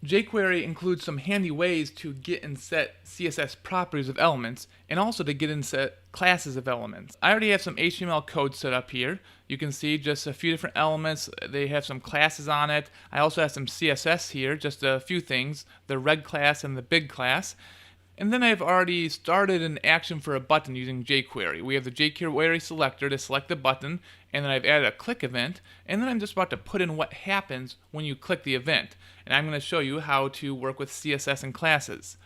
jQuery includes some handy ways to get and set CSS properties of elements, and also to get and set classes of elements. I already have some HTML code set up here. You can see just a few different elements. They have some classes on it. I also have some CSS here, just a few things, the red class and the big class. And then I've already started an action for a button using jQuery. We have the jQuery selector to select the button, and then I've added a click event, and then I'm just about to put in what happens when you click the event. And I'm going to show you how to work with CSS and classes.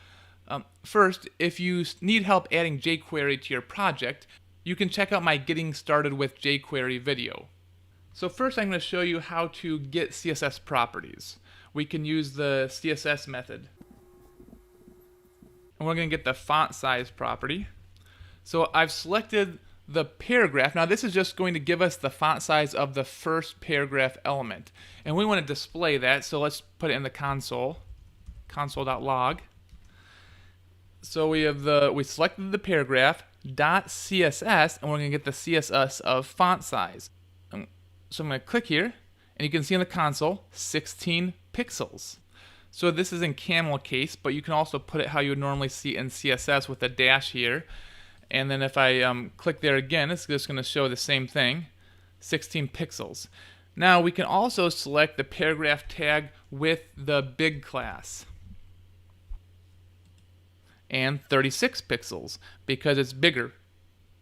First, if you need help adding jQuery to your project, you can check out my Getting Started with jQuery video. So first I'm going to show you how to get CSS properties. We can use the CSS method. And we're going to get the font size property. So I've selected the paragraph. Now this is just going to give us the font size of the first paragraph element. And we want to display that, so let's put it in the console, console.log. So we selected the paragraph, .css, and we're going to get the CSS of font size. So I'm going to click here, and you can see in the console, 16 pixels. So this is in camel case, but you can also put it how you would normally see in CSS with a dash here. And then if I click there again, it's just going to show the same thing, 16 pixels. Now we can also select the paragraph tag with the big class. And 36 pixels, because it's bigger.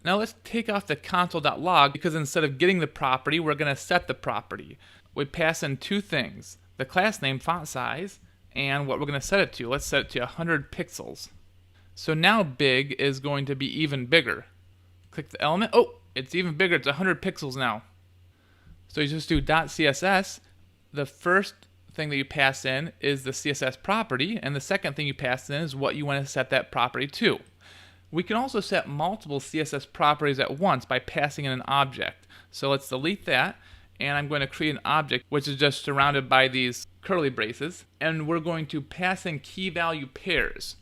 Now let's take off the console.log, because instead of getting the property, we're going to set the property. We pass in two things, the class name font size, and what we're going to set it to. Let's set it to 100 pixels. So now big is going to be even bigger. Click the element. Oh, it's even bigger. It's 100 pixels now. So you just do .css. The first thing that you pass in is the CSS property, and the second thing you pass in is what you want to set that property to. We can also set multiple CSS properties at once by passing in an object. So let's delete that, and I'm going to create an object which is just surrounded by these curly braces, and we're going to pass in key value pairs.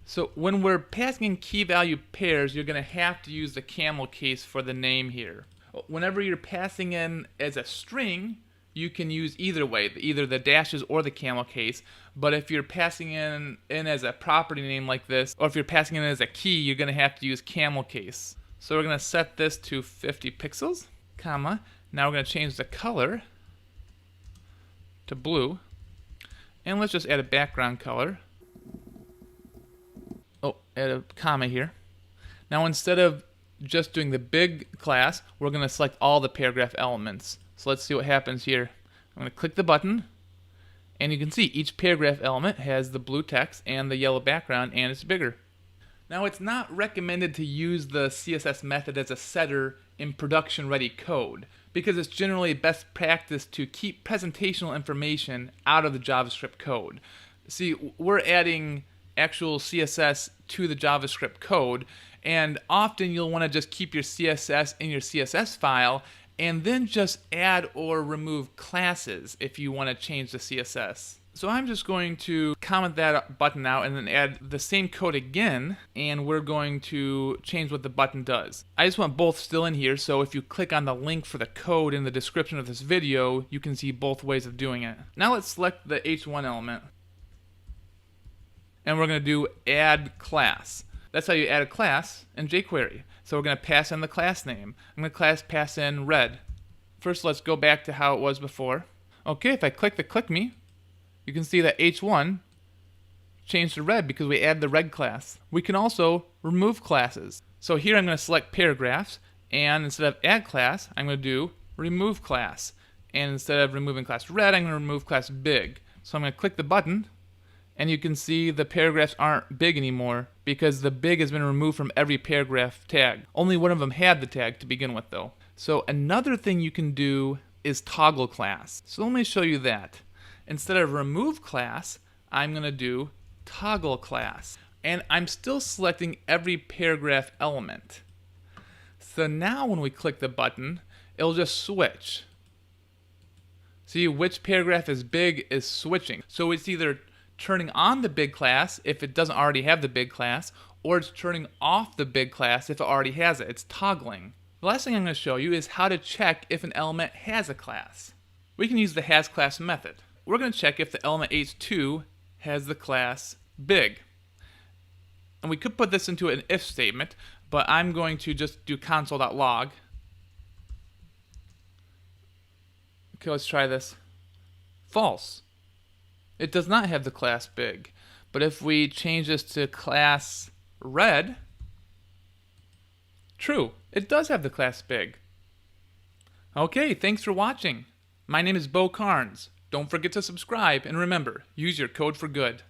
So when we're passing in key value pairs, you're going to have to use the camel case for the name here. Whenever you're passing in as a string, you can use either way, either the dashes or the camel case. But if you're passing in as a property name like this, or if you're passing in as a key, you're going to have to use camel case. So we're going to set this to 50 pixels, comma. Now we're going to change the color to blue, and let's just add a background color. Oh, add a comma here. Now instead of just doing the big class, we're going to select all the paragraph elements. So let's see what happens here. I'm going to click the button, and you can see each paragraph element has the blue text and the yellow background, and it's bigger. Now it's not recommended to use the CSS method as a setter in production-ready code, because it's generally best practice to keep presentational information out of the JavaScript code. See, we're adding actual CSS to the JavaScript code, and often you'll want to just keep your CSS in your CSS file and then just add or remove classes if you want to change the CSS. So I'm just going to comment that button out and then add the same code again, and we're going to change what the button does. I just want both still in here, so if you click on the link for the code in the description of this video, you can see both ways of doing it. Now let's select the H1 element, and we're going to do add class. That's how you add a class in jQuery. So we're going to pass in the class name. I'm going to pass in red. First, let's go back to how it was before. Okay, if I click the click me, you can see that H1 changed to red because we add the red class. We can also remove classes. So here I'm going to select paragraphs, and instead of add class, I'm going to do remove class. And instead of removing class red, I'm going to remove class big. So I'm going to click the button, and you can see the paragraphs aren't big anymore because the big has been removed from every paragraph tag. Only one of them had the tag to begin with though. So another thing you can do is toggle class. So let me show you that. Instead of remove class, I'm going to do toggle class. And I'm still selecting every paragraph element. So now when we click the button, it'll just switch. See, which paragraph is big is switching. So it's either turning on the big class if it doesn't already have the big class, or it's turning off the big class if it already has it. It's toggling. The last thing I'm going to show you is how to check if an element has a class. We can use the hasClass method. we're going to check if the element h2 has the class big. And we could put this into an if statement, but I'm going to just do console.log. Okay, let's try this. False. It does not have the class big. But if we change this to class red, true, it does have the class big. Okay, thanks for watching. My name is Bo Carnes. Don't forget to subscribe, and remember, use your code for good.